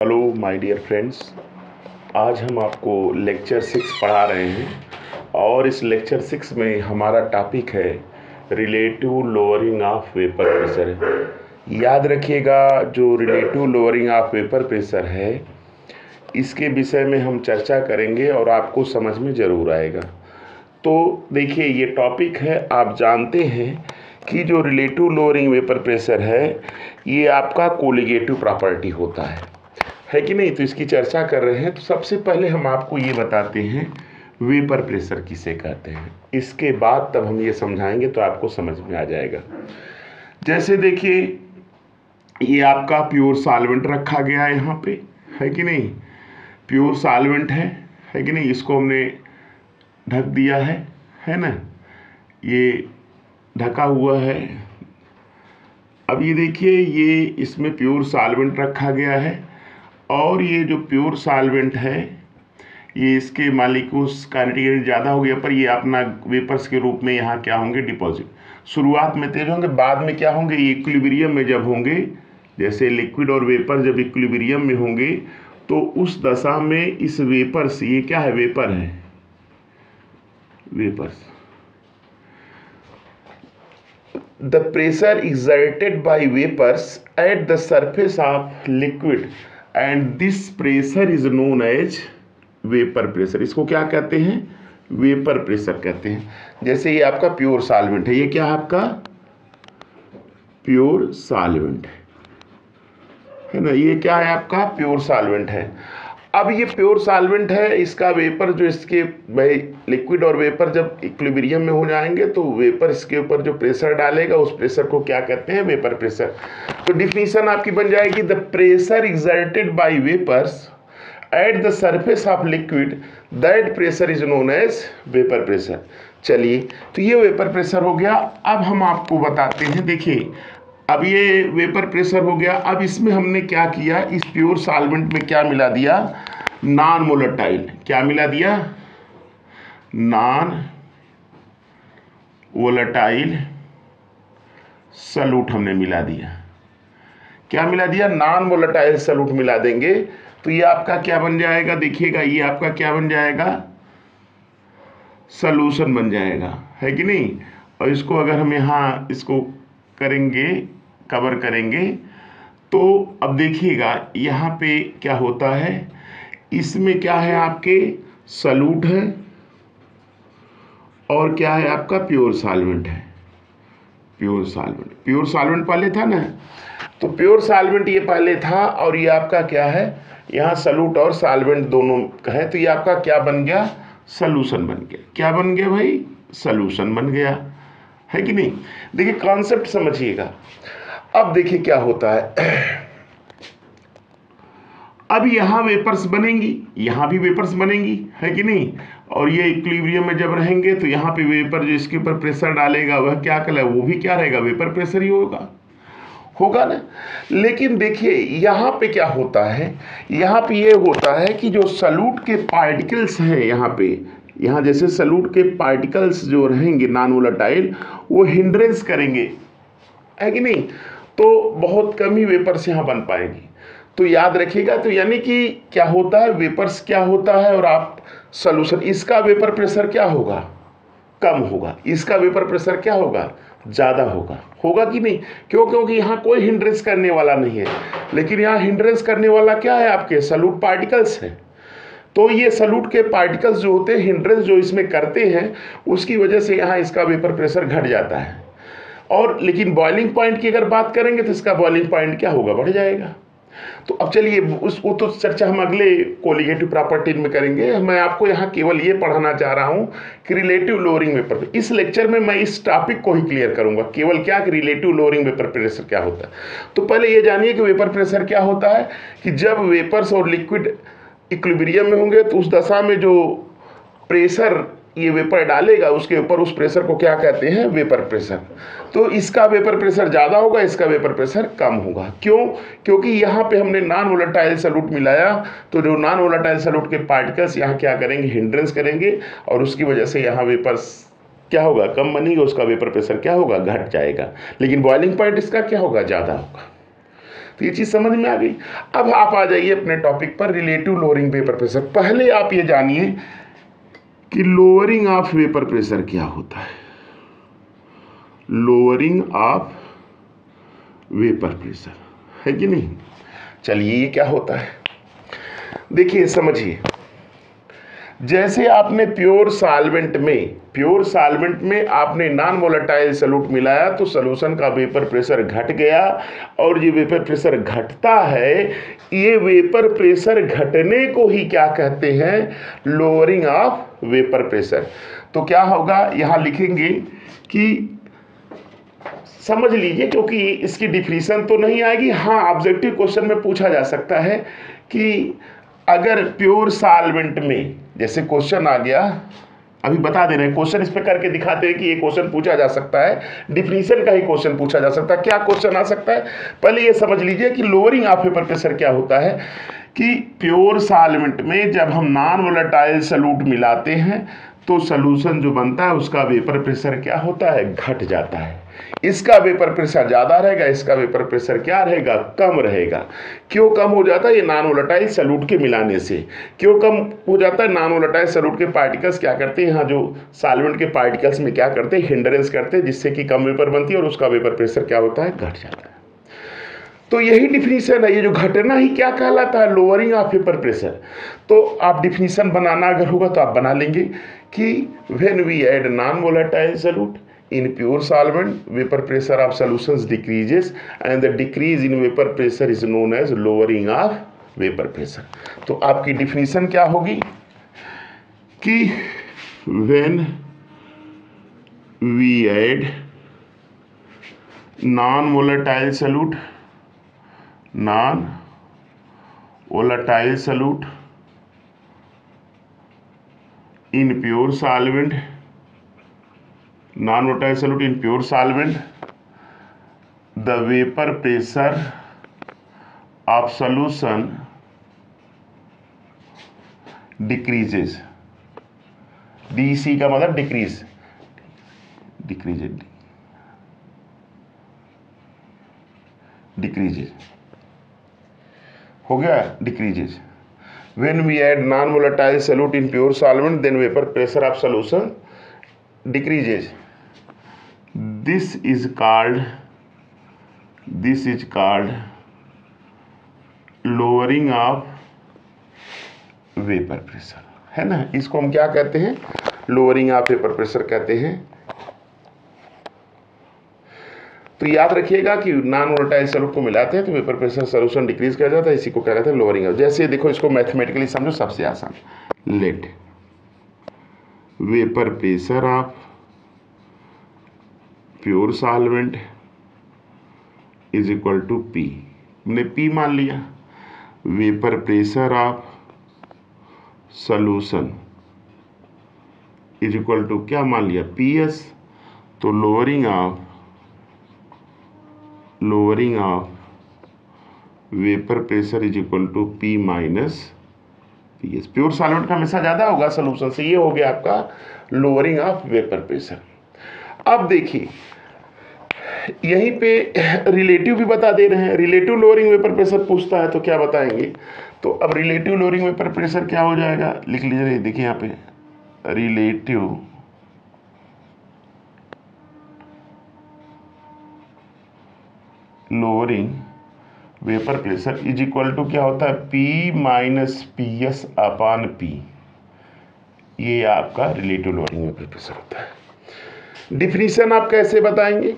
Hello my dear friends, आज हम आपको लेक्चर 6 पढ़ा रहे हैं और इस लेक्चर 6 में हमारा टॉपिक है relative lowering of vapour pressure. याद रखिएगा, जो relative lowering of vapour pressure है इसके विषय में हम चर्चा करेंगे और आपको समझ में ज़रूर आएगा। तो देखिए, ये टॉपिक है, आप जानते हैं कि जो रिलेटिव लोअरिंग वेपर प्रेशर है ये आपका कोलिगेटिव प्रॉपर्टी होता है कि नहीं। तो इसकी चर्चा कर रहे हैं। तो सबसे पहले हम आपको ये बताते हैं वेपर प्रेशर किसे कहते हैं, इसके बाद तब हम ये समझाएंगे तो आपको समझ में आ जाएगा। जैसे देखिए, ये आपका प्योर सॉल्वेंट रखा गया है यहाँ पे, है कि नहीं। प्योर सॉल्वेंट है कि नहीं। इसको हमने ढक दिया है ना, ये ढका हुआ है। अब ये देखिए, ये इसमें प्योर सॉल्वेंट रखा गया है और ये जो प्योर सॉल्वेंट है ये इसके मालिक्यूल्स काइनेटिक एनर्जी ज़्यादा हो गया, पर ये अपना वेपर्स के रूप में यहाँ क्या होंगे, डिपॉजिट। शुरुआत में तेज होंगे, बाद में क्या होंगे, ये इक्विलिब्रियम में जब होंगे, जैसे लिक्विड और वेपर जब इक्विलिब्रियम में होंगे तो उस दशा में इस वेपर्स, ये क्या है, वेपर है, vapours, the pressure exerted by vapors at the surface of liquid and this pressure is known as vapor pressure। इसको क्या कहते हैं, वेपर प्रेशर कहते हैं। जैसे ये आपका प्योर सॉल्वेंट है, ये क्या है आपका प्योर सॉल्वेंट है ना, ये क्या है आपका प्योर सॉल्वेंट है। अब ये प्योर सॉल्वेंट है, इसका वेपर जो इसके भाई लिक्विड और वेपर जब इक्विलिब्रियम में हो जाएंगे तो वेपर इसके ऊपर जो प्रेशर डालेगा उस प्रेशर को क्या कहते हैं, वेपर प्रेशर। तो डिफिनीशन आपकी बन जाएगी, the pressure exerted by vapours at the surface of liquid that pressure is known as vapour pressure. चलिए, तो ये वेपर प्रेशर हो गया। अब हम आपको बताते हैं, देखिए अब ये वेपर प्रेशर हो गया। अब इसमें हमने क्या किया, इस प्योर सॉल्वेंट में क्या मिला दिया, नॉन वोलेटाइल। क्या मिला दिया, नॉन वोलेटाइल सॉल्यूट हमने मिला दिया। क्या मिला दिया, नॉन वोलेटाइल सॉल्यूट मिला देंगे तो ये आपका क्या बन जाएगा, देखिएगा ये आपका क्या बन जाएगा, सॉल्यूशन बन जाएगा, है कि नहीं। और इसको अगर हम यहाँ इसको करेंगे, कवर करेंगे, तो अब देखिएगा यहाँ पे क्या होता है, इसमें क्या है आपके सॉल्यूट है और क्या है आपका प्योर सॉल्वेंट है। प्योर सॉल्वेंट पहले था ना, तो प्योर सॉल्वेंट ये पहले था और ये आपका क्या है, यहाँ सॉल्यूट और सॉल्वेंट दोनों है, तो ये आपका क्या बन गया, सॉल्यूशन बन गया। क्या बन गया भाई, सॉल्यूशन बन गया, है कि नहीं। देखिए कॉन्सेप्ट समझिएगा। अब देखिए क्या होता है, अब यहां वेपर्स बनेंगी, यहां भी वेपर्स बनेंगी, है कि नहीं। और ये इक्विलिब्रियम में जब रहेंगे तो यहाँ पे वेपर जो इसके ऊपर प्रेशर डालेगा वह क्या कहलाएगा, वो भी क्या रहेगा, वेपर प्रेशर ही होगा ना। लेकिन देखिए यहाँ पे क्या होता है, यहाँ पे ये होता है कि जो सॉल्यूट के पार्टिकल्स हैं यहाँ जैसे सॉल्यूट के पार्टिकल्स जो रहेंगे नॉन वोलेटाइल, वो हिंड्रेंस करेंगे, है कि नहीं। तो बहुत कम ही वेपर्स यहाँ बन पाएंगी। तो याद रखिएगा, तो यानी कि क्या होता है, वेपर्स क्या होता है और आप सॉल्यूशन, इसका वेपर प्रेशर क्या होगा, कम होगा, इसका वेपर प्रेशर क्या होगा, ज़्यादा होगा कि नहीं। क्यों, क्योंकि यहाँ कोई हिंड्रेंस करने वाला नहीं है, लेकिन यहाँ हिंड्रेंस करने वाला क्या है, आपके सॉल्यूट पार्टिकल्स है। तो ये सॉल्यूट के पार्टिकल्स जो होते हैं, हिंड्रेंस जो इसमें करते हैं, उसकी वजह से यहाँ इसका वेपर प्रेशर घट जाता है। और लेकिन बॉइलिंग पॉइंट की अगर बात करेंगे तो इसका बॉइलिंग पॉइंट क्या होगा, बढ़ जाएगा। तो अब चलिए वो तो चर्चा हम अगले कोलिगेटिव प्रॉपर्टी में करेंगे। मैं आपको यहाँ केवल ये पढ़ाना चाह रहा हूँ कि रिलेटिव लोअरिंग वेपर, इस लेक्चर में मैं इस टॉपिक को ही क्लियर करूँगा, केवल क्या कि रिलेटिव लोअरिंग वेपर प्रेशर क्या होता है। तो पहले ये जानिए कि वेपर प्रेशर क्या होता है, कि जब वेपर्स और लिक्विड इक्विलिब्रियम में होंगे तो उस दशा में जो प्रेशर ये वेपर डालेगा उसके ऊपर, उस प्रेशर को क्या कहते हैं, वेपर प्रेशर। तो इसका वेपर प्रेशर ज़्यादा होगा, इसका वेपर प्रेशर कम होगा। क्यों, क्योंकि यहाँ पे हमने नॉन वोलेटाइल सॉल्यूट मिलाया, तो जो नॉन वोलेटाइल सॉल्यूट के पार्टिकल्स यहाँ क्या करेंगे, हिंड्रेंस करेंगे और उसकी वजह से यहाँ वेपर्स क्या होगा, कम बनेंगे, उसका वेपर प्रेशर क्या होगा, घट जाएगा। लेकिन बॉइलिंग पॉइंट इसका क्या होगा, ज़्यादा होगा। तो ये चीज़ समझ में आ गई। अब आप आ जाइए अपने टॉपिक पर, रिलेटिव लोअरिंग वेपर प्रेशर। पहले आप ये जानिए कि लोअरिंग ऑफ वेपर प्रेशर क्या होता है। लोअरिंग ऑफ वेपर प्रेशर है कि नहीं। चलिए ये क्या होता है, देखिए समझिए। जैसे आपने प्योर सॉल्वेंट में आपने नॉन वोलेटाइल सॉल्यूट मिलाया तो सॉल्यूशन का वेपर प्रेशर घट गया, और ये वेपर प्रेशर घटता है, ये वेपर प्रेशर घटने को ही क्या कहते हैं, लोअरिंग ऑफ वेपर प्रेशर। तो क्या होगा, यहां लिखेंगे कि समझ लीजिए, क्योंकि इसकी डिफिनीशन तो नहीं आएगी, हाँ ऑब्जेक्टिव क्वेश्चन में पूछा जा सकता है कि अगर प्योर सॉल्वेंट में, जैसे क्वेश्चन आ गया, अभी बता दे रहे हैं, क्वेश्चन इस पे करके दिखाते हैं कि ये क्वेश्चन पूछा जा सकता है, डिफिनीशन का ही क्वेश्चन पूछा जा सकता है। क्या क्वेश्चन आ सकता है, पहले ये समझ लीजिए कि लोअरिंग ऑफ वेपर प्रेशर क्या होता है, कि प्योर सॉल्वेंट में जब हम नॉन वोलेटाइल सॉल्यूट मिलाते हैं तो सॉल्यूशन जो बनता है उसका वेपर प्रेशर क्या होता है, घट जाता है। इसका वेपर प्रेशर ज्यादा रहेगा, इसका वेपर प्रेशर क्या रहेगा, कम रहेगा। क्यों कम हो जाता है, ये नॉन वोलेटाइल सॉल्यूट के मिलाने से। क्यों कम हो जाता है, नॉन वोलेटाइल सॉल्यूट के पार्टिकल्स क्या करते हैं, यहाँ जो सॉल्वेंट के पार्टिकल्स में क्या करते हैं, हिंड्रेंस करते हैं, जिससे कि कम वेपर बनती है और उसका वेपर प्रेशर क्या होता है, घट जाता है। तो यही डिफिनीशन है, ये जो घटना ही क्या कहलाता है, लोअरिंग ऑफ वेपर प्रेशर। तो आप डिफिनीशन बनाना अगर होगा तो आप बना लेंगे कि when we add non volatile solute in pure solvent, vapor pressure of solutions decreases and the decrease in vapor pressure is known as lowering of vapor pressure। तो आपकी डिफिनीशन क्या होगी कि when we add non volatile solute in pure solvent, non-volatile solute in pure solvent, the vapor pressure of solution decreases। DC का मतलब decreases हो गया, decreases when we add non-volatile solute in pure solvent, then vapor pressure of solution decreases। This is called lowering of vapour pressure, है ना। इसको हम क्या कहते हैं, लोअरिंग ऑफ वेपर प्रेशर कहते हैं। तो याद रखिएगा कि नॉन वोलेटाइल सॉल्यूट को मिलाते हैं तो वेपर प्रेशर सॉल्यूशन डिक्रीज कर जाता है, इसी को कह रहे थे लोअरिंग ऑफ। जैसे देखो, इसको मैथमेटिकली समझो, सबसे आसान, let vapour pressure of pure solvent is equal to P. हमने पी मान लिया। Vapour pressure of solution is equal to क्या मान लिया, पी एस। तो lowering of vapour pressure is equal to P minus P S. Pure solvent का हमेशा ज्यादा होगा सॉल्यूशन से। ये हो गया आपका लोअरिंग ऑफ वेपर प्रेशर। अब देखिए यहीं पे रिलेटिव भी बता दे रहे हैं, रिलेटिव लोअरिंग वेपर प्रेशर पूछता है तो क्या बताएंगे। तो अब रिलेटिव लोअरिंग वेपर प्रेशर क्या हो जाएगा, लिख लीजिए, देखिए यहाँ पे relative lowering vapour pressure is equal to क्या होता है, P minus P S upon P. ये आपका रिलेटिव लोअरिंग वेपर प्रेशर होता है। डिफिनीशन आप कैसे बताएंगे,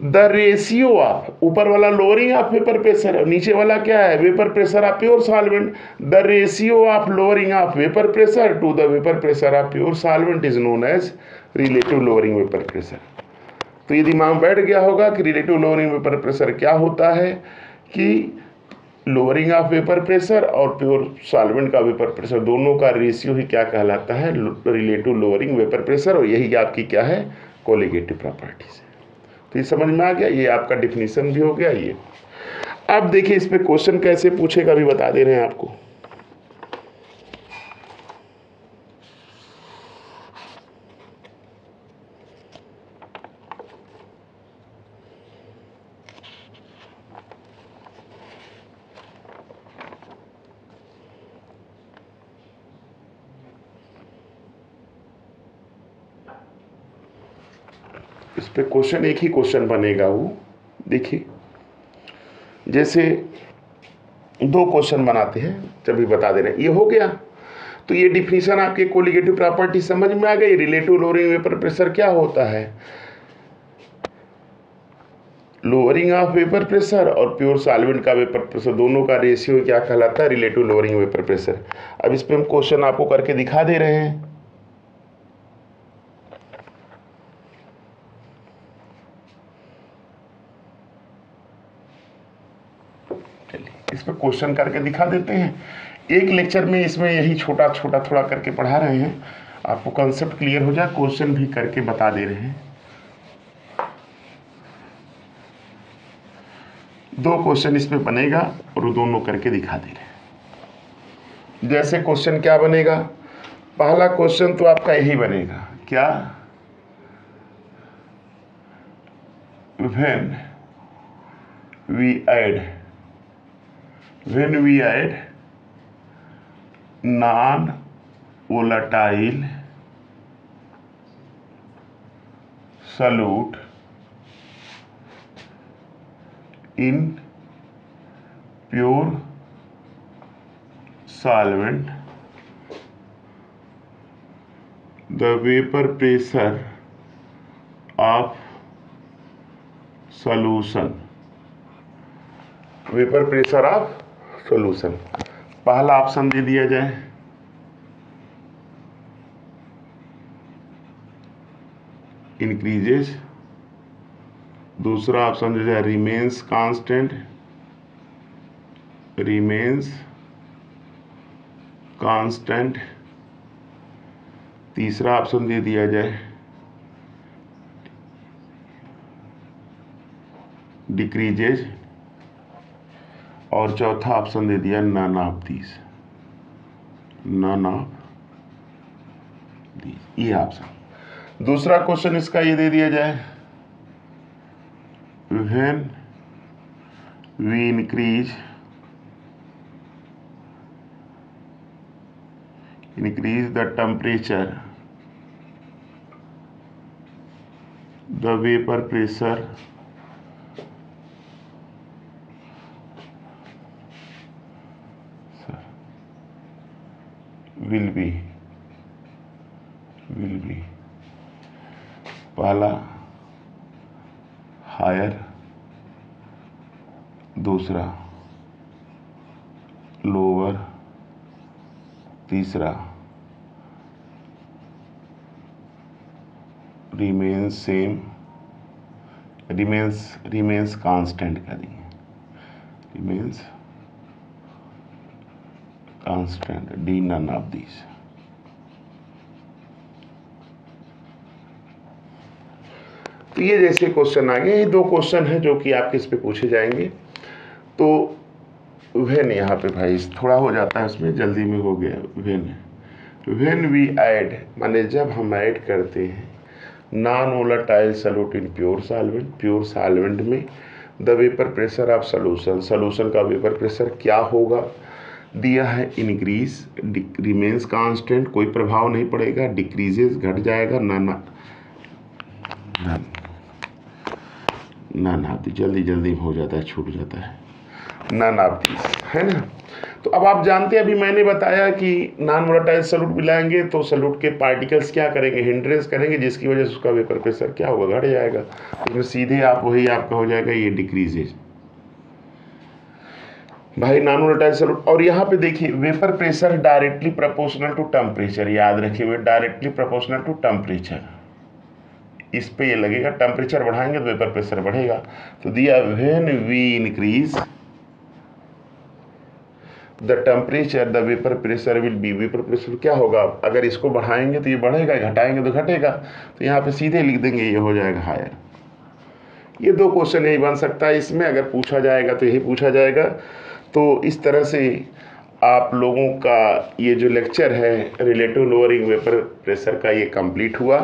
द रेशियो ऑफ, ऊपर वाला लोअरिंग ऑफ वेपर प्रेशर है, नीचे वाला क्या है, vapour pressure of pure solvent. The ratio of lowering of vapour pressure to the vapour pressure of pure solvent is known as relative lowering vapour pressure. तो ये दिमाग में बैठ गया होगा कि रिलेटिव लोअरिंग वेपर प्रेशर क्या होता है, कि लोअरिंग ऑफ वेपर प्रेशर और प्योर सॉल्वेंट का वेपर प्रेशर दोनों का रेशियो ही क्या कहलाता है, रिलेटिव लोअरिंग वेपर प्रेशर। और यही आपकी क्या है, कोलिगेटिव प्रॉपर्टीज है। तो ये समझ में आ गया, ये आपका डिफिनीशन भी हो गया। ये अब देखिए इस पे क्वेश्चन कैसे पूछेगा भी बता दे रहे हैं आपको। इस पे क्वेश्चन, एक ही क्वेश्चन बनेगा वो। देखिए जैसे 2 क्वेश्चन बनाते हैं, तभी बता दे रहे हैं। ये हो गया। तो ये डिफिनीशन आपके कोलिगेटिव प्रॉपर्टी समझ में आ गई। रिलेटिव लोअरिंग वेपर प्रेशर क्या होता है? लोअरिंग ऑफ वेपर प्रेशर और प्योर सॉल्वेंट का वेपर प्रेशर, दोनों का रेशियो क्या कहलाता है? Relative lowering vapour pressure. अब इस पे हम क्वेश्चन आपको करके दिखा दे रहे हैं। चलिए इस पे क्वेश्चन करके दिखा देते हैं। एक लेक्चर में इसमें यही छोटा छोटा थोड़ा करके पढ़ा रहे हैं, आपको कॉन्सेप्ट क्लियर हो जाए। क्वेश्चन भी करके बता दे रहे हैं। 2 क्वेश्चन इसमें बनेगा और वो दोनों करके दिखा दे रहे हैं। जैसे क्वेश्चन क्या बनेगा? पहला क्वेश्चन तो आपका यही बनेगा, क्या? when we add non-volatile solute in pure solvent, the vapor pressure of solution, vapour pressure of solution. पहला ऑप्शन दे दिया जाए, इंक्रीजेस। दूसरा ऑप्शन दे दिया रिमेन्स कांस्टेंट। तीसरा ऑप्शन दे दिया जाए डिक्रीजेज। और चौथा ऑप्शन दे दिया नन ऑफ दीज। ये ऑप्शन। दूसरा क्वेश्चन इसका ये दे दिया जाए, when we increase the temperature, the vapour pressure will be पहला हायर, दूसरा लोअर, तीसरा रिमेन्स सेम, रिमेन्स कांस्टेंट कर देंगे, remains constant, D none of these. तो ये जैसे क्वेश्चन आ गए, ये 2 क्वेश्चन हैं जो कि आपके इस पे पूछे जाएंगे। तो व्हेन यहाँ पे भाई थोड़ा हो जाता है, उसमें जल्दी में हो गया। व्हेन वी ऐड, माने जब हम ऐड करते हैं non volatile solute in pure solvent में the vapour pressure of solution का वेपर प्रेशर क्या होगा? दिया है इंक्रीज, रिमेन्स कांस्टेंट, कोई प्रभाव नहीं पड़ेगा, डिक्रीजेस घट जाएगा, नन ऑफ दी, जल्दी हो जाता है, छूट जाता है, नन ऑफ दी, है ना। तो अब आप जानते हैं, अभी मैंने बताया कि नॉन वोलेटाइल सॉल्यूट मिलाएंगे तो सॉल्यूट के पार्टिकल्स क्या करेंगे? हिंड्रेंस करेंगे, जिसकी वजह से उसका वेपर प्रेशर क्या होगा? घट जाएगा। तो सीधे आप वही आपका हो जाएगा ये डिक्रीजेज भाई, नॉन वोलेटाइल सॉल्यूट। और यहाँ पे देखिए vapour pressure directly proportional to temperature, याद रखिए हुए डायरेक्टली प्रोपोर्शनल टू टेम्परेचर। इस पे ये लगेगा, टेम्परेचर बढ़ाएंगे तो वेपर प्रेशर बढ़ेगा। तो दिया when we increase the temperature the vapour pressure will be, vapour pressure क्या होगा? अगर इसको बढ़ाएंगे तो ये बढ़ेगा, घटाएंगे तो घटेगा। तो यहाँ पे सीधे लिख देंगे, ये हो जाएगा हायर। ये 2 क्वेश्चन यही बन सकता है इसमें, अगर पूछा जाएगा तो यही पूछा जाएगा। तो इस तरह से आप लोगों का ये जो लेक्चर है रिलेटिव लोअरिंग वेपर प्रेशर का, ये कंप्लीट हुआ।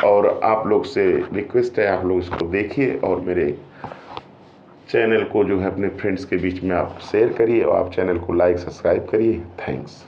और आप लोग से रिक्वेस्ट है, आप लोग इसको देखिए और मेरे चैनल को जो है अपने फ्रेंड्स के बीच में आप शेयर करिए और आप चैनल को लाइक सब्सक्राइब करिए। थैंक्स।